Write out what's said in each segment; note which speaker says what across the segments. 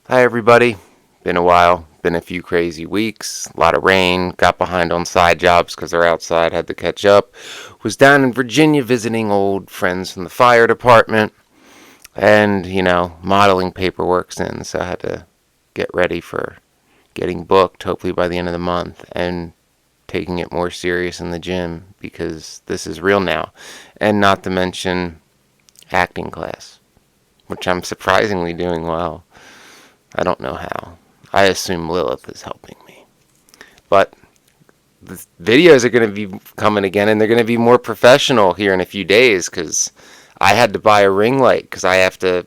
Speaker 1: Hi everybody. Been a while. Been a few crazy weeks. A lot of rain. Got behind on side jobs because they're outside. Had to catch up. Was down in Virginia visiting old friends from the fire department. And, modeling paperwork's in. So I had to get ready for getting booked, hopefully by the end of the month. And taking it more serious in the gym because this is real now. And not to mention acting class, which I'm surprisingly doing well. I don't know how. I assume Lilith is helping me. But the videos are going to be coming again, and they're going to be more professional here in a few days because I had to buy a ring light because I have to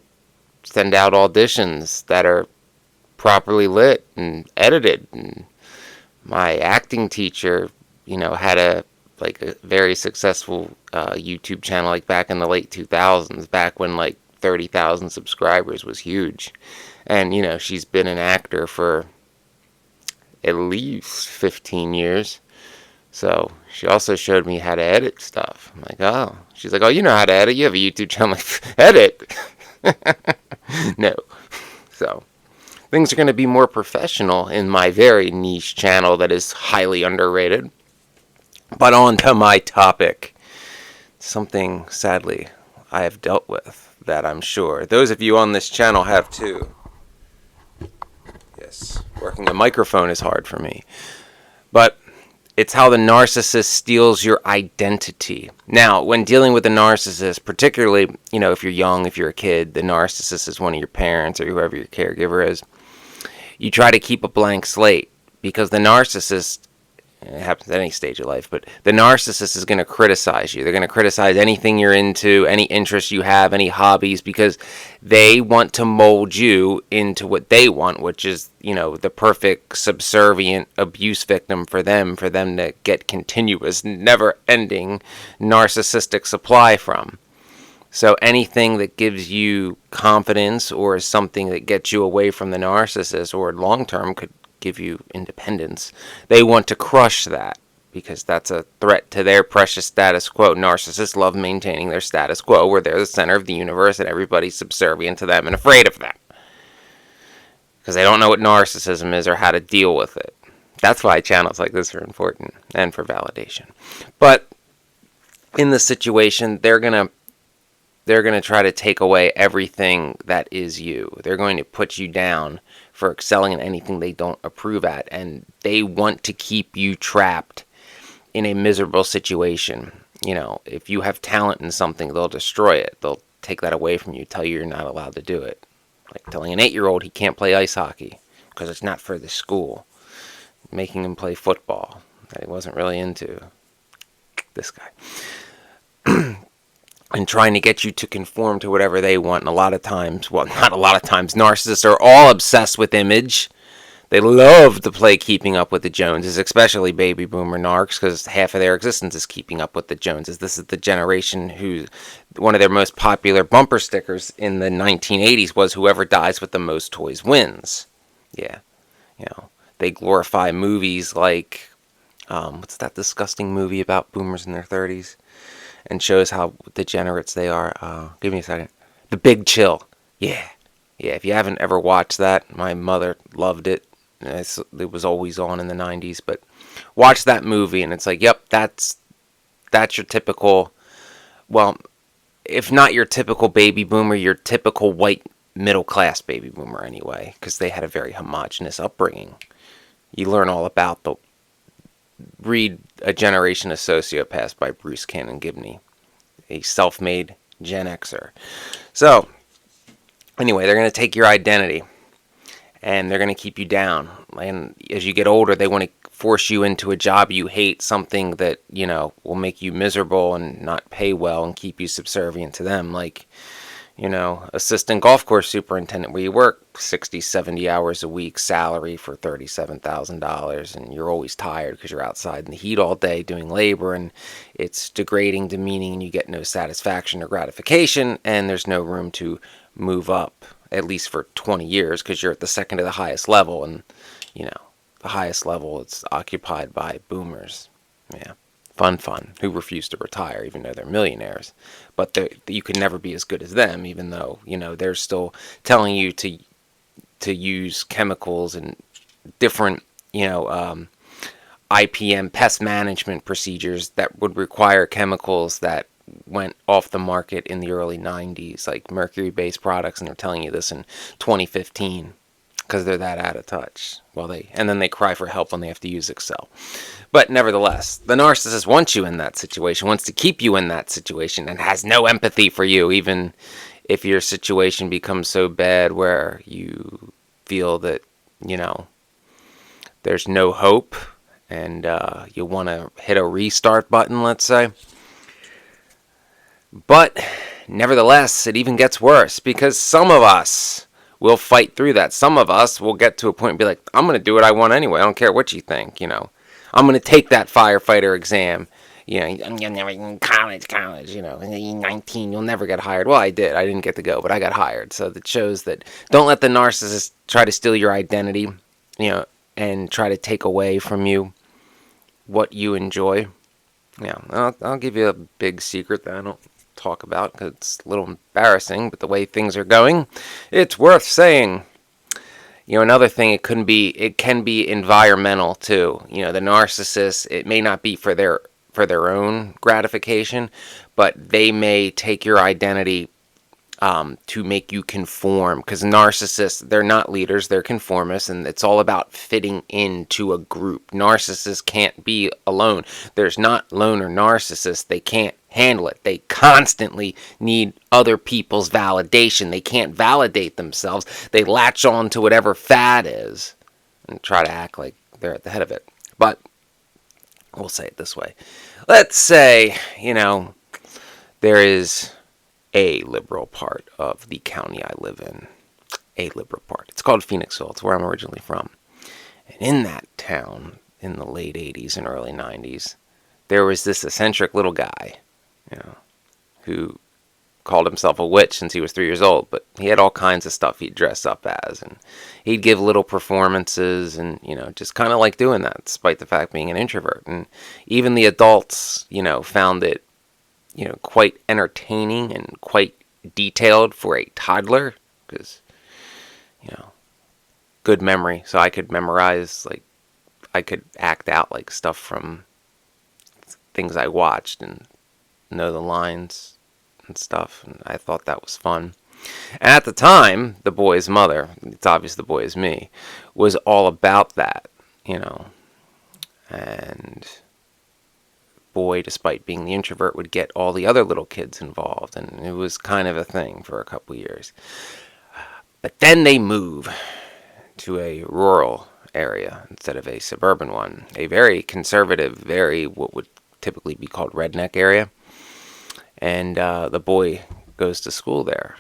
Speaker 1: send out auditions that are properly lit and edited. And my acting teacher, had a very successful YouTube channel like back in the late 2000s, back when like 30,000 subscribers was huge. And, she's been an actor for at least 15 years. So she also showed me how to edit stuff. I'm like, oh. She's like, oh, you know how to edit? You have a YouTube channel. I'm like, edit? No. So things are going to be more professional in my very niche channel that is highly underrated. But on to my topic. Something, sadly, I have dealt with that I'm sure those of you on this channel have too. Yes, working a microphone is hard for me. But it's how the narcissist steals your identity. Now, when dealing with a narcissist, particularly, if you're young, if you're a kid, the narcissist is one of your parents or whoever your caregiver is, you try to keep a blank slate because the narcissist, it happens at any stage of life, but the narcissist is going to criticize you. They're going to criticize anything you're into, any interests you have, any hobbies, because they want to mold you into what they want, which is, the perfect subservient abuse victim for them to get continuous, never-ending narcissistic supply from. So anything that gives you confidence or is something that gets you away from the narcissist or long-term could give you independence, they want to crush that because that's a threat to their precious status quo. Narcissists love maintaining their status quo where they're the center of the universe and everybody's subservient to them and afraid of them because they don't know what narcissism is or how to deal with it. That's why channels like this are important and for validation. But in the situation, they're going to try to take away everything that is you. They're going to put you down for excelling in anything they don't approve at, and they want to keep you trapped in a miserable situation. If you have talent in something, they'll destroy it. They'll take that away from you, tell you you're not allowed to do it. Like telling an 8-year-old he can't play ice hockey because it's not for the school. Making him play football that he wasn't really into. This guy. And trying to get you to conform to whatever they want. And a lot of times, well, not a lot of times, narcissists are all obsessed with image. They love to play keeping up with the Joneses, especially baby boomer narcs, because half of their existence is keeping up with the Joneses. This is the generation who, one of their most popular bumper stickers in the 1980s was whoever dies with the most toys wins. Yeah, they glorify movies like, what's that disgusting movie about boomers in their 30s? And shows how degenerates they are. Give me a second. The Big Chill. Yeah. If you haven't ever watched that, my mother loved it. It was always on in the 90s. But watch that movie, and it's like, yep, that's your typical, well, if not your typical baby boomer, your typical white middle-class baby boomer anyway, because they had a very homogenous upbringing. You learn all about the read A Generation of Sociopaths by Bruce Cannon Gibney, a self-made Gen Xer. So, anyway, they're going to take your identity, and they're going to keep you down. And as you get older, they want to force you into a job you hate, something that, will make you miserable and not pay well and keep you subservient to them, like, assistant golf course superintendent, where you work 60, 70 hours a week, salary for $37,000, and you're always tired because you're outside in the heat all day doing labor, and it's degrading, demeaning, and you get no satisfaction or gratification, and there's no room to move up, at least for 20 years, because you're at the second to the highest level, and, the highest level is occupied by boomers. Yeah. Fun, who refuse to retire even though they're millionaires. But you could never be as good as them, even though, they're still telling you to to use chemicals and different, IPM pest management procedures that would require chemicals that went off the market in the early 90s, like mercury-based products, and they're telling you this in 2015 because they're that out of touch. And then they cry for help when they have to use Excel. But nevertheless, the narcissist wants you in that situation, wants to keep you in that situation, and has no empathy for you, even if your situation becomes so bad where you feel that, there's no hope, and you want to hit a restart button, let's say. But nevertheless, it even gets worse, because some of us will fight through that. Some of us will get to a point and be like, I'm going to do what I want anyway. I don't care what you think, I'm going to take that firefighter exam. I'm never in college, you're 19, you'll never get hired. Well, I did. I didn't get to go, but I got hired. So that shows that don't let the narcissist try to steal your identity, and try to take away from you what you enjoy. I'll give you a big secret that I don't talk about because it's a little embarrassing, but the way things are going, it's worth saying. Another thing, it can be environmental too. The narcissist, it may not be for their own gratification, but they may take your identity to make you conform, because narcissists, they're not leaders, they're conformists, and it's all about fitting into a group. Narcissists can't be alone. There's not loner narcissists. They can't handle it. They constantly need other people's validation. They can't validate themselves. They latch on to whatever fad is and try to act like they're at the head of it. But we'll say it this way. Let's say, there is a liberal part of the county I live in. A liberal part. It's called Phoenixville. It's where I'm originally from. And in that town, in the late 80s and early 90s, there was this eccentric little guy, who called himself a witch since he was 3 years old, but he had all kinds of stuff he'd dress up as, and he'd give little performances, and, just kind of like doing that, despite the fact being an introvert. And even the adults, found it, quite entertaining and quite detailed for a toddler, because, good memory. So I could memorize, I could act out, stuff from things I watched and know the lines and stuff. And I thought that was fun. And at the time, the boy's mother, it's obvious the boy is me, was all about that, and boy, despite being the introvert, would get all the other little kids involved, and it was kind of a thing for a couple years. But then they move to a rural area instead of a suburban one, a very conservative, very what would typically be called redneck area, and the boy goes to school there.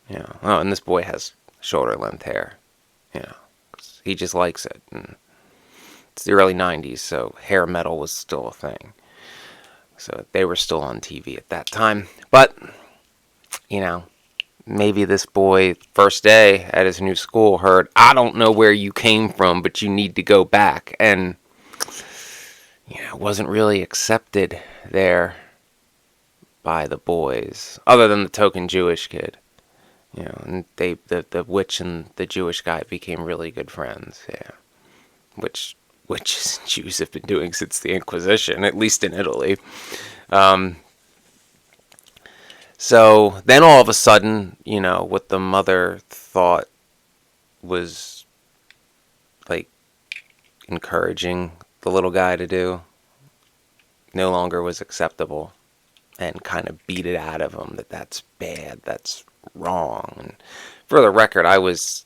Speaker 1: And this boy has shoulder length hair, 'cause he just likes it, and it's the early 90s, so hair metal was still a thing. So they were still on TV at that time. But, maybe this boy, first day at his new school, heard, I don't know where you came from, but you need to go back. And, wasn't really accepted there by the boys, other than the token Jewish kid. And the witch and the Jewish guy became really good friends. Yeah. Which witches and Jews have been doing since the Inquisition, at least in Italy. So then all of a sudden, what the mother thought was encouraging the little guy to do no longer was acceptable, and kind of beat it out of him that that's bad, that's wrong. And for the record, I was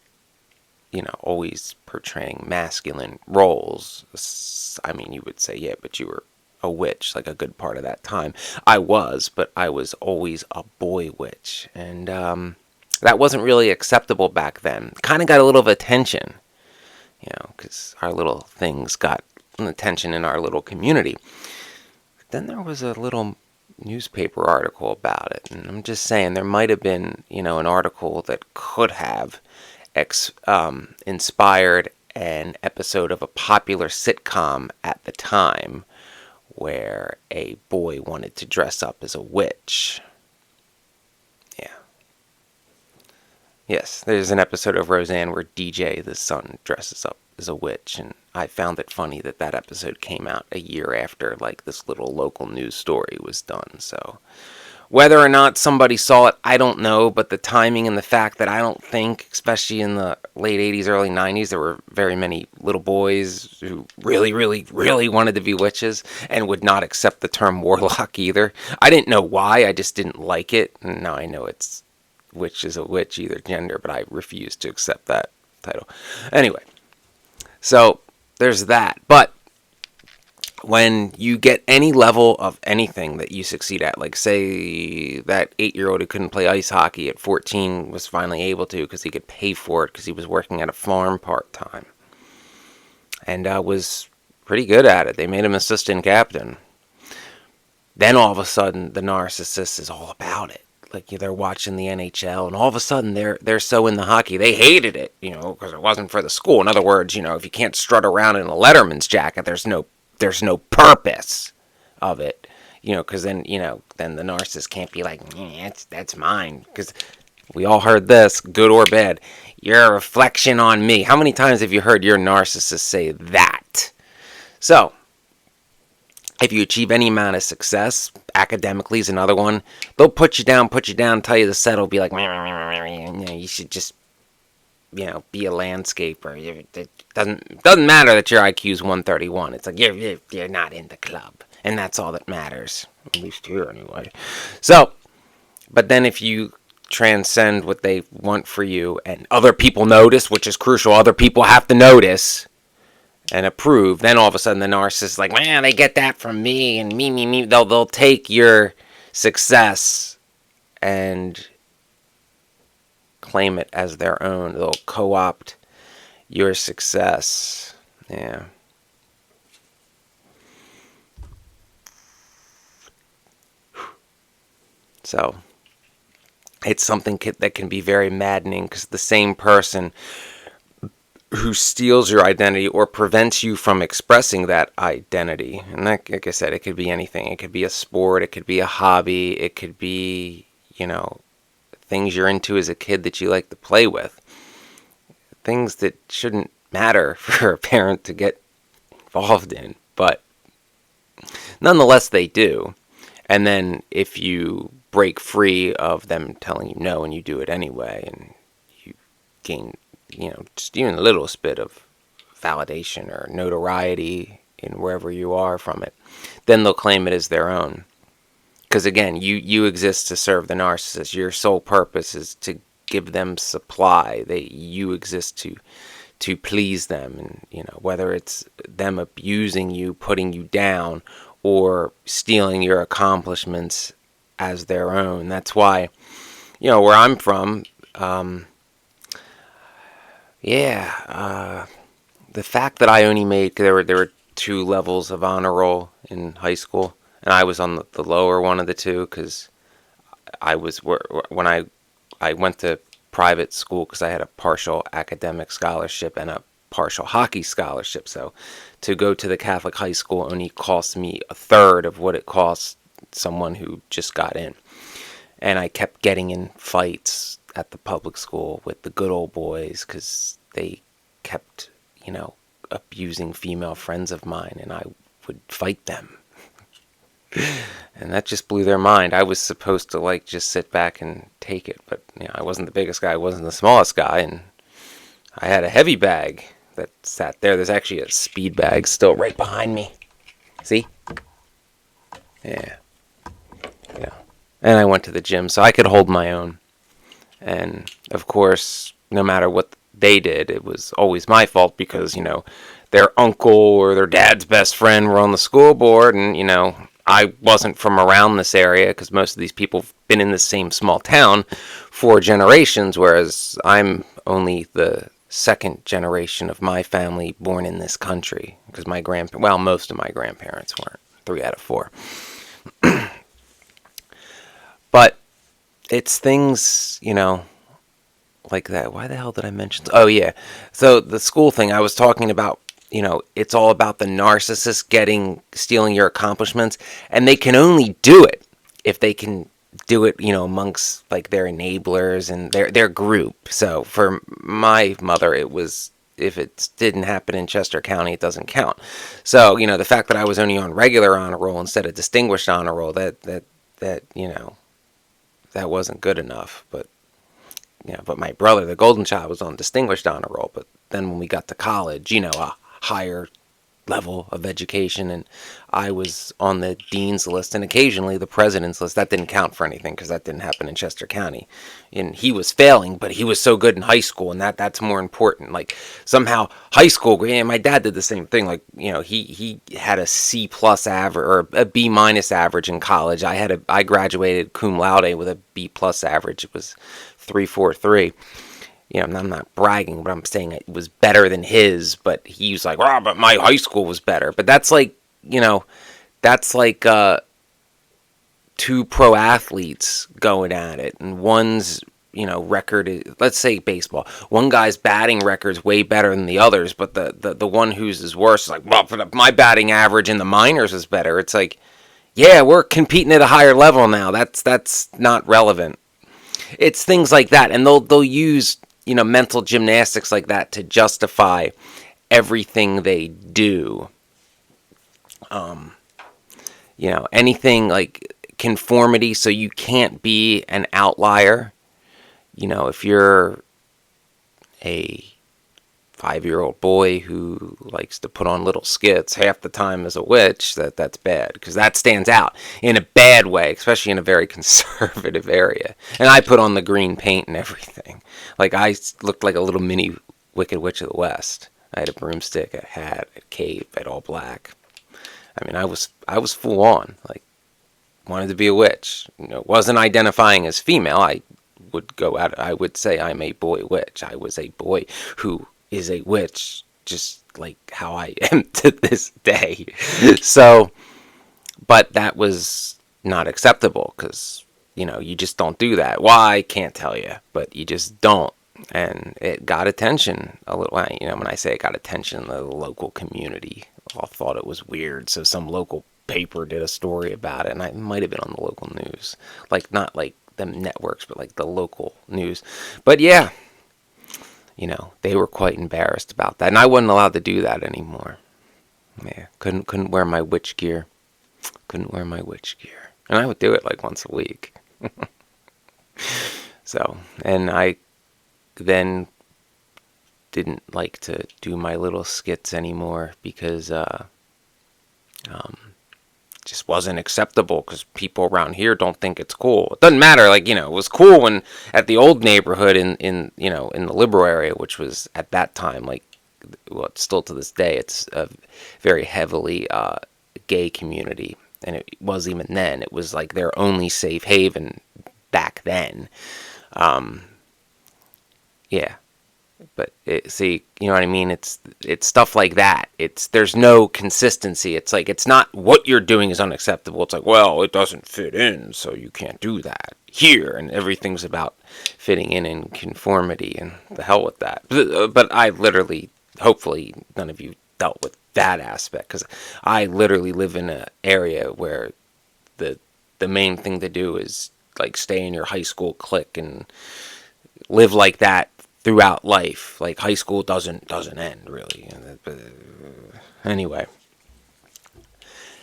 Speaker 1: always portraying masculine roles. I mean, you would say, yeah, but you were a witch, a good part of that time. I was, but I was always a boy witch. And that wasn't really acceptable back then. Kind of got a little attention, because our little things got attention in our little community. But then there was a little newspaper article about it. And I'm just saying, there might have been, an article that could have inspired an episode of a popular sitcom at the time where a boy wanted to dress up as a witch. Yeah. Yes, there's an episode of Roseanne where DJ, the son, dresses up as a witch, and I found it funny that that episode came out a year after, like, this little local news story was done. So whether or not somebody saw it, I don't know, but the timing and the fact that I don't think, especially in the late 80s, early 90s, there were very many little boys who really, really, really wanted to be witches and would not accept the term warlock either. I didn't know why, I just didn't like it, and now I know it's witch is a witch, either gender, but I refuse to accept that title. Anyway, so there's that. But when you get any level of anything that you succeed at, like say that 8-year-old who couldn't play ice hockey at 14 was finally able to because he could pay for it because he was working at a farm part-time and was pretty good at it. They made him assistant captain. Then all of a sudden the narcissist is all about it. Like they're watching the NHL, and all of a sudden they're so in the hockey. They hated it, because it wasn't for the school. In other words, if you can't strut around in a Letterman's jacket, there's no purpose of it, because then the narcissist can't be like, that's mine, because we all heard this, good or bad. You're a reflection on me. How many times have you heard your narcissist say that? So if you achieve any amount of success, academically is another one, they'll put you down, tell you to settle, be like, you should just, be a landscaper. It doesn't matter that your IQ is 131. It's like, you're not in the club. And that's all that matters. At least here, anyway. So, but then if you transcend what they want for you, and other people notice, which is crucial, other people have to notice and approve, then all of a sudden the narcissist is like, man, they get that from me, and me. They'll take your success and claim it as their own. They'll co-opt your success. Yeah. So it's something that can be very maddening, because the same person who steals your identity or prevents you from expressing that identity, and that, like I said, it could be anything. It could be a sport, it could be a hobby, it could be, things you're into as a kid that you like to play with. Things that shouldn't matter for a parent to get involved in, but nonetheless they do. And then if you break free of them telling you no and you do it anyway, and you gain, just even a little bit of validation or notoriety in wherever you are from it, then they'll claim it as their own. Because again, you exist to serve the narcissist. Your sole purpose is to give them supply. You exist to please them, and whether it's them abusing you, putting you down, or stealing your accomplishments as their own. That's why, where I'm from, the fact that I only made, there were 2 levels of honor roll in high school, and I was on the lower one of the 2, because when I went to private school, because I had a partial academic scholarship and a partial hockey scholarship. So to go to the Catholic high school only cost me a third of what it cost someone who just got in. And I kept getting in fights at the public school with the good old boys, because they kept, abusing female friends of mine, and I would fight them. And that just blew their mind. I was supposed to just sit back and take it, but I wasn't the biggest guy, I wasn't the smallest guy, and I had a heavy bag that sat there. There's actually a speed bag still right behind me. See? Yeah. And I went to the gym so I could hold my own. And of course, no matter what they did, it was always my fault, because their uncle or their dad's best friend were on the school board, and I wasn't from around this area, because most of these people have been in the same small town for generations, whereas I'm only the second generation of my family born in this country, because most of my grandparents weren't, 3 out of 4. But it's things, like that. Why the hell did I mention? Oh yeah, so the school thing I was talking about, it's all about the narcissist stealing your accomplishments, and they can only do it if they can do it, amongst like their enablers and their group. So for my mother, it was, if it didn't happen in Chester County, it doesn't count. So the fact that I was only on regular honor roll instead of distinguished honor roll, that that wasn't good enough. But my brother, the golden child, was on distinguished honor roll. But then when we got to college, a higher level of education, and I was on the dean's list and occasionally the president's list. That didn't count for anything because that didn't happen in Chester County. And he was failing, but he was so good in high school, and that's more important. Like somehow high school, and my dad did the same thing. Like he had a C plus average or a B minus average in college. I graduated cum laude with a B plus average. It was 3.43. I'm not bragging, but I'm saying it was better than his, but he was like, oh, but my high school was better. But that's like, two pro athletes going at it, and one's, record, let's say baseball. One guy's batting record's way better than the others, but the one who's is worse is like, well, my batting average in the minors is better. It's like, yeah, we're competing at a higher level now. That's not relevant. It's things like that, and they'll use mental gymnastics like that to justify everything they do. Anything like conformity, so you can't be an outlier. If you're a 5-year-old boy who likes to put on little skits half the time as a witch, that's bad, because that stands out in a bad way, especially in a very conservative area. And I put on the green paint and everything. Like, I looked like a little mini Wicked Witch of the West. I had a broomstick, a hat, a cape, I had all black. I mean, I was full on, like, wanted to be a witch. Wasn't identifying as female. I would say I'm a boy witch. I was a boy who is a witch, just like how I am to this day. So, but that was not acceptable because, you just don't do that. Why? I can't tell you, but you just don't. And it got attention a little. When I say it got attention, the local community all thought it was weird. So some local paper did a story about it, and I might have been on the local news. Like, not like the networks, but like the local news. But yeah, they were quite embarrassed about that, and I wasn't allowed to do that anymore. Yeah, couldn't wear my witch gear. And I would do it like once a week. So, and I then didn't like to do my little skits anymore because just wasn't acceptable, because people around here don't think it's cool. It doesn't matter, like, it was cool when at the old neighborhood in the liberal area, which was at that time, like, well, it's still to this day, it's a very heavily gay community, and it was even then. It was like their only safe haven back then. Yeah. But see, you know what I mean? It's stuff like that. There's no consistency. It's like, it's not what you're doing is unacceptable. It's like, well, it doesn't fit in, so you can't do that here. And everything's about fitting in conformity, and the hell with that. But I literally, hopefully none of you dealt with that aspect, because I literally live in an area where the main thing to do is like stay in your high school clique and live like that throughout life. Like, high school doesn't end, really. Anyway,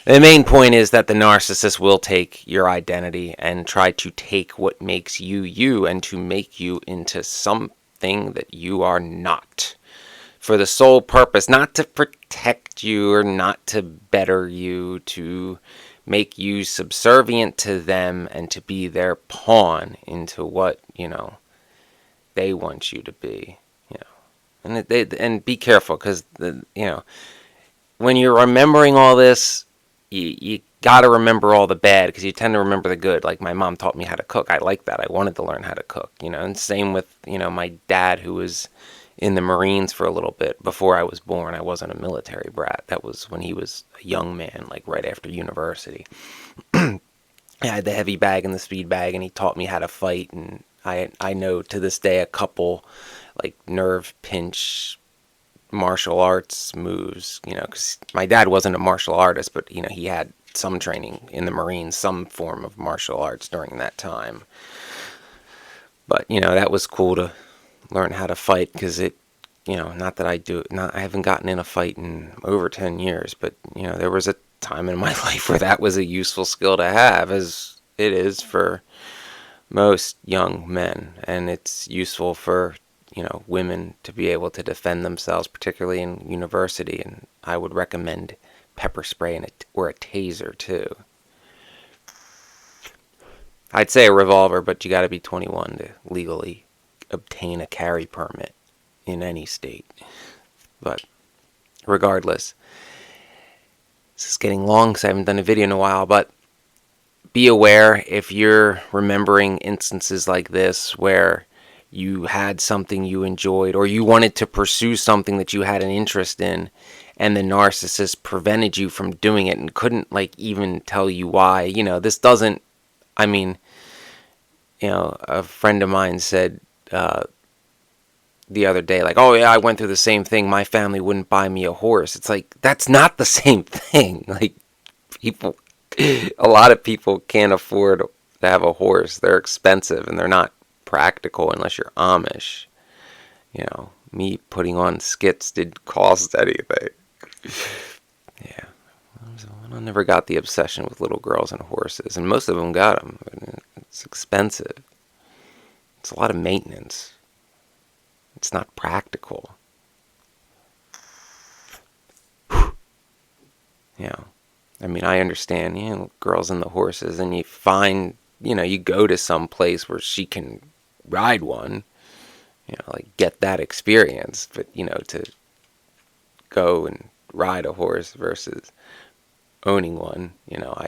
Speaker 1: the main point is that the narcissist will take your identity and try to take what makes you you and to make you into something that you are not, for the sole purpose not to protect you or not to better you, to make you subservient to them and to be their pawn into what they want you to be. And be careful, because when you're remembering all this, you got to remember all the bad, because you tend to remember the good. Like, my mom taught me how to cook. I like that. I wanted to learn how to cook. And same with my dad, who was in the Marines for a little bit before I was born. I wasn't a military brat. That was when he was a young man, like right after university. I had the heavy bag and the speed bag, and he taught me how to fight. And I know to this day a couple like nerve pinch martial arts moves, because my dad wasn't a martial artist, but he had some training in the Marines, some form of martial arts during that time. But, that was cool to learn how to fight, because it, not that I haven't gotten in a fight in over 10 years, but, there was a time in my life where that was a useful skill to have, as it is for most young men. And it's useful for, women to be able to defend themselves, particularly in university. And I would recommend pepper spray or a taser too. I'd say a revolver, but you got to be 21 to legally obtain a carry permit in any state. But regardless, this is getting long because I haven't done a video in a while, but be aware if you're remembering instances like this where you had something you enjoyed, or you wanted to pursue something that you had an interest in, and the narcissist prevented you from doing it and couldn't even tell you why. This doesn't, a friend of mine said the other day, oh yeah, I went through the same thing. My family wouldn't buy me a horse. It's that's not the same thing. A lot of people can't afford to have a horse. They're expensive and they're not practical unless you're Amish. Me putting on skits didn't cost anything. Yeah. I never got the obsession with little girls and horses, and most of them got them. It's expensive. It's a lot of maintenance. It's not practical. I understand, girls and the horses, and you find, you go to some place where she can ride one, get that experience. But, to go and ride a horse versus owning one,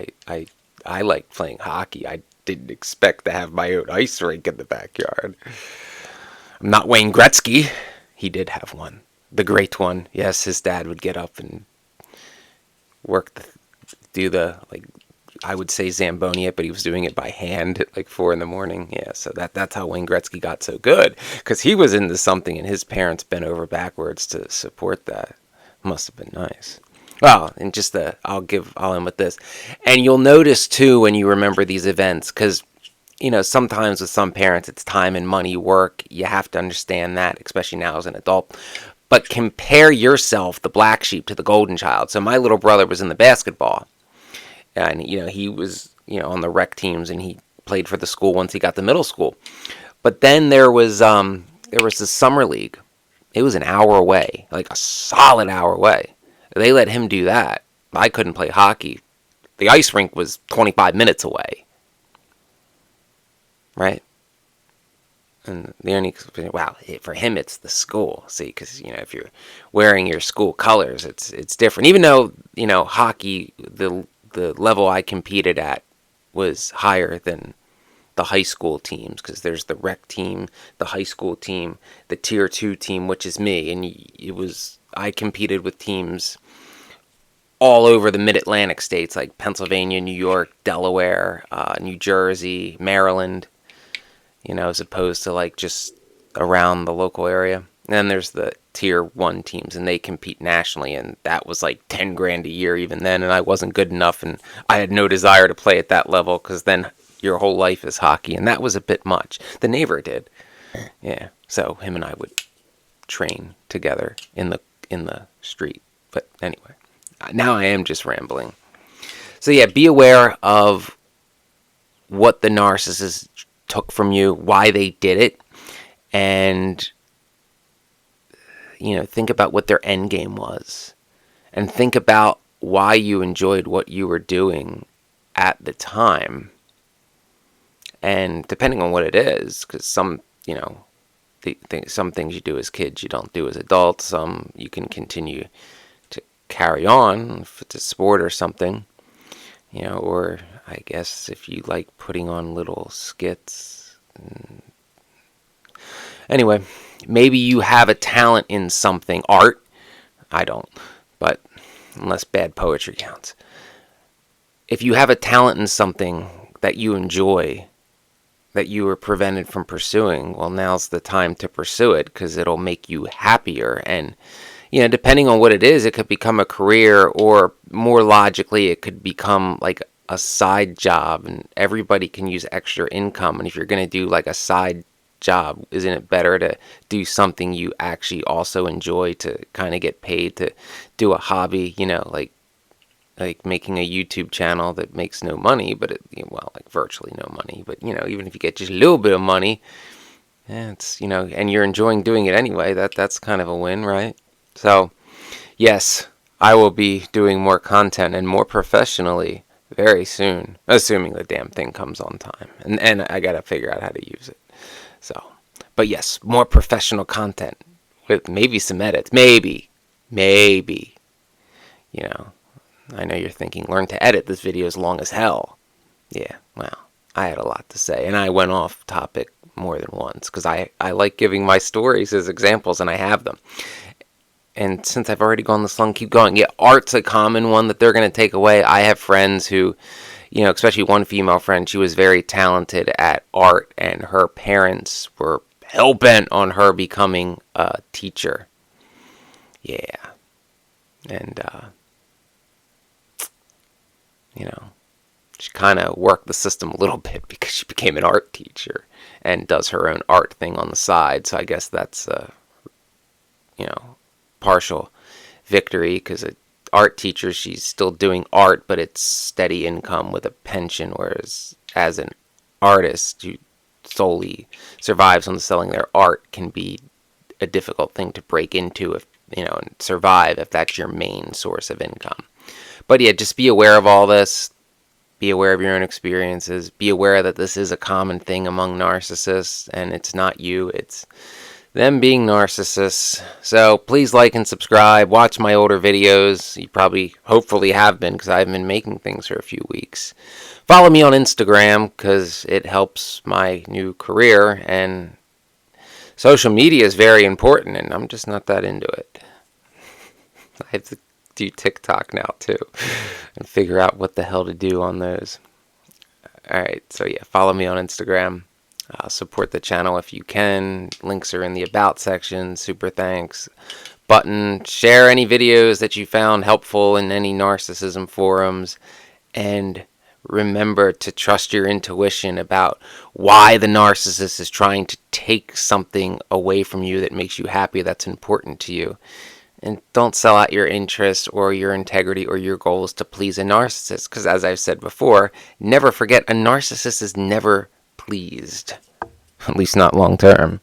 Speaker 1: I like playing hockey. I didn't expect to have my own ice rink in the backyard. I'm not Wayne Gretzky. He did have one. The great one. Yes, his dad would get up and do the, I would say Zamboni it, but he was doing it by hand at 4 a.m. Yeah, so that's how Wayne Gretzky got so good, because he was into something and his parents bent over backwards to support that. Must have been nice. Well, and I'll end with this. And you'll notice too when you remember these events, because sometimes with some parents it's time and money, work. You have to understand that, especially now as an adult. But compare yourself, the black sheep, to the golden child. So my little brother was in the basketball, and he was on the rec teams, and he played for the school once he got to middle school. But then there was the summer league. It was an hour away, a solid hour away. They let him do that. I couldn't play hockey. The ice rink was 25 minutes away. Right? And the only, for him it's the school. See, because if you're wearing your school colors, it's different. Even though hockey, the level I competed at was higher than the high school teams, because there's the rec team, the high school team, the tier 2 team, which is me, and I competed with teams all over the mid-Atlantic states, like Pennsylvania, New York, Delaware, New Jersey, Maryland, as opposed to just around the local area. And then there's the tier 1 teams, and they compete nationally, and that was $10,000 a year even then, and I wasn't good enough, and I had no desire to play at that level, because then your whole life is hockey, and that was a bit much. The neighbor did. Yeah. So him and I would train together in the street. But anyway, now I am just rambling. So yeah, be aware of what the narcissist took from you, why they did it, and think about what their end game was, and think about why you enjoyed what you were doing at the time. And depending on what it is, because some things you do as kids you don't do as adults. Some you can continue to carry on if it's a sport or something, or I guess if you like putting on little skits. Anyway, maybe you have a talent in something, art. I don't, but unless bad poetry counts. If you have a talent in something that you enjoy, that you were prevented from pursuing, well, now's the time to pursue it, because it'll make you happier. And depending on what it is, it could become a career, or more logically, it could become like a side job, and everybody can use extra income. And if you're going to do like a side job, isn't it better to do something you actually also enjoy, to kind of get paid to do a hobby, like making a YouTube channel that makes no money, but like virtually no money, but even if you get just a little bit of money, it's and you're enjoying doing it anyway, that's kind of a win, right? So yes, I will be doing more content and more professionally very soon, assuming the damn thing comes on time, and I gotta figure out how to use it. So, but yes, more professional content with maybe some edits, maybe. I know you're thinking, learn to edit. This video is long as hell. Yeah, well, I had a lot to say, and I went off topic more than once, because I like giving my stories as examples, and I have them. And since I've already gone this long, keep going. Yeah, art's a common one that they're going to take away. I have friends who, especially one female friend, she was very talented at art, and her parents were hell-bent on her becoming a teacher. Yeah. And, she kind of worked the system a little bit, because she became an art teacher and does her own art thing on the side. So I guess that's, partial victory, because an art teacher, she's still doing art, but it's steady income with a pension, whereas as an artist who solely survives on selling their art can be a difficult thing to break into, if and survive if that's your main source of income. But yeah, just be aware of all this. Be aware of your own experiences. Be aware that this is a common thing among narcissists, and it's not you, it's them being narcissists. So please like and subscribe. Watch my older videos. You probably, hopefully have been, because I haven't been making things for a few weeks. Follow me on Instagram, because it helps my new career, and social media is very important, and I'm just not that into it. I have to do TikTok now too, and figure out what the hell to do on those. Alright, so yeah, follow me on Instagram. Support the channel if you can. Links are in the About section. Super thanks button. Share any videos that you found helpful in any narcissism forums. And remember to trust your intuition about why the narcissist is trying to take something away from you that makes you happy, that's important to you. And don't sell out your interest or your integrity or your goals to please a narcissist. Because as I've said before, never forget, a narcissist is never pleased. At least not long term.